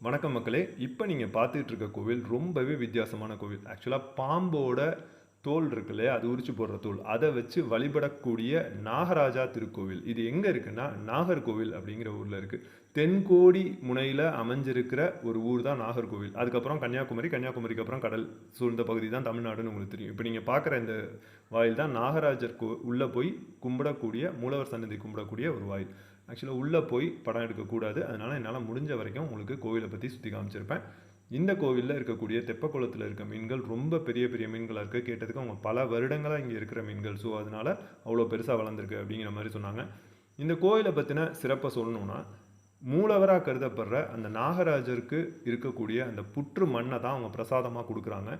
வணக்கம் மக்களே. இப்போ நீங்கள் பார்த்துட்டு இருக்க கோவில் ரொம்பவே வித்தியாசமான கோவில். ஆக்சுவலாக பாம்போட தோல் இருக்கு இல்லையா, அது உரிச்சு போடுற தோல், அதை வச்சு வழிபடக்கூடிய நாகராஜா திருக்கோவில். இது எங்கே இருக்குன்னா நாகர்கோவில் அப்படிங்கிற ஊரில் இருக்குது. தென்கோடி முனையில் அமைஞ்சிருக்கிற ஒரு ஊர் தான் நாகர்கோவில். அதுக்கப்புறம் கன்னியாகுமரிக்கு அப்புறம் கடல் சூழ்ந்த பகுதி தான் தமிழ்நாடுன்னு உங்களுக்கு தெரியும். இப்போ நீங்கள் பார்க்குற இந்த வாயில் தான் நாகராஜர் உள்ளே போய் கும்பிடக்கூடிய, மூலவர் சன்னதி கும்பிடக்கூடிய ஒரு வாயில். ஆக்சுவலாக உள்ளே போய் படம் எடுக்கக்கூடாது, அதனால் என்னால் முடிஞ்ச வரைக்கும் உங்களுக்கு கோவிலை பற்றி சுற்றி காமிச்சிருப்பேன். இந்த கோவிலில் இருக்கக்கூடிய தெப்பக்குளத்தில் இருக்க மீன்கள் ரொம்ப பெரிய பெரிய மீன்களாக இருக்குது. கேட்டதுக்கு அவங்க பல வருடங்களாக இங்கே இருக்கிற மீன்கள், ஸோ அதனால் அவ்வளோ பெருசாக வளர்ந்துருக்கு அப்படிங்கிற மாதிரி சொன்னாங்க. இந்த கோயிலை பற்றின சிறப்பை சொல்லணுன்னா, மூலவராக கருதப்படுற அந்த நாகராஜருக்கு இருக்கக்கூடிய அந்த புற்று மண்ணை தான் அவங்க பிரசாதமாக கொடுக்குறாங்க.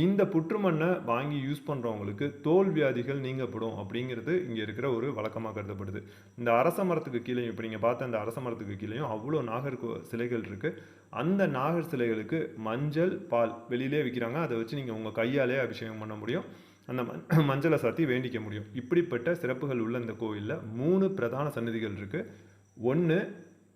இந்த புற்று மண்ணை வாங்கி யூஸ் பண்ணுறவங்களுக்கு தோல் வியாதிகள் நீங்கப்படும் அப்படிங்கிறது இங்கே இருக்கிற ஒரு வழக்கமாக கருதப்படுது. இந்த அரச மரத்துக்கு கீழேயும், இப்போ நீங்கள் பார்த்த அந்த அரச மரத்துக்கு கீழேயும் அவ்வளோ நாகர் சிலைகள் இருக்குது. அந்த நாகர் சிலைகளுக்கு மஞ்சள் பால் வெளியிலே விற்கிறாங்க. அதை வச்சு நீங்கள் உங்கள் கையாலே அபிஷேகம் பண்ண முடியும். அந்த மஞ்சளை சாத்தி வேண்டிக்க முடியும். இப்படிப்பட்ட சிறப்புகள் உள்ள இந்த கோவிலில் 3 பிரதான சன்னதிகள் இருக்குது. ஒன்று,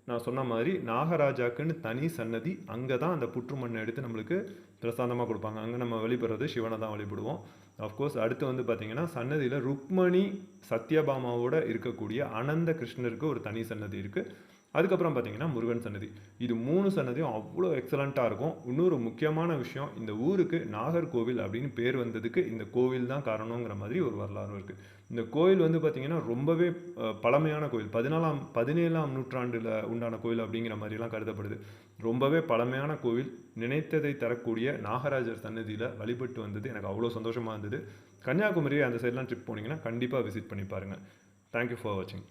நான் சொன்ன மாதிரி நாகராஜாக்குன்னு தனி சன்னதி. அங்கே தான் அந்த புற்று மண்ணை எடுத்து நம்மளுக்கு பிரசாதமாக கொடுப்பாங்க. அங்கே நம்ம வழிபடுறது சிவனை தான் வழிபடுவோம். அஃப்கோர்ஸ் அடுத்து வந்து பார்த்திங்கன்னா, சன்னதியில் ருக்மணி சத்யபாமாவோட இருக்கக்கூடிய அனந்த கிருஷ்ணருக்கு ஒரு தனி சன்னதி இருக்குது. அதுக்கப்புறம் பார்த்திங்கன்னா முருகன் சன்னதி. இது 3 சன்னதியும் அவ்வளோ எக்ஸலண்ட்டாக இருக்கும். இன்னொரு முக்கியமான விஷயம், இந்த ஊருக்கு நாகர்கோவில் அப்படின்னு பேர் வந்ததுக்கு இந்த கோவில் தான் காரணங்கிற மாதிரி ஒரு வரலாறு இருக்குது. இந்த கோயில் வந்து பார்த்திங்கன்னா ரொம்பவே பழமையான கோயில். 17ஆம் நூற்றாண்டில் உண்டான கோயில் அப்படிங்கிற மாதிரிலாம் கருதப்படுது. ரொம்பவே பழமையான கோவில். நினைத்ததை தரக்கூடிய நாகராஜர் சன்னதியில் வழிபட்டு வந்தது எனக்கு அவ்வளோ சந்தோஷமாக இருந்தது. கன்னியாகுமரி அந்த சைட்லாம் ட்ரிப் போனீங்கன்னா கண்டிப்பாக விசிட் பண்ணி பாருங்கள். தேங்க்யூ ஃபார் வாட்சிங்.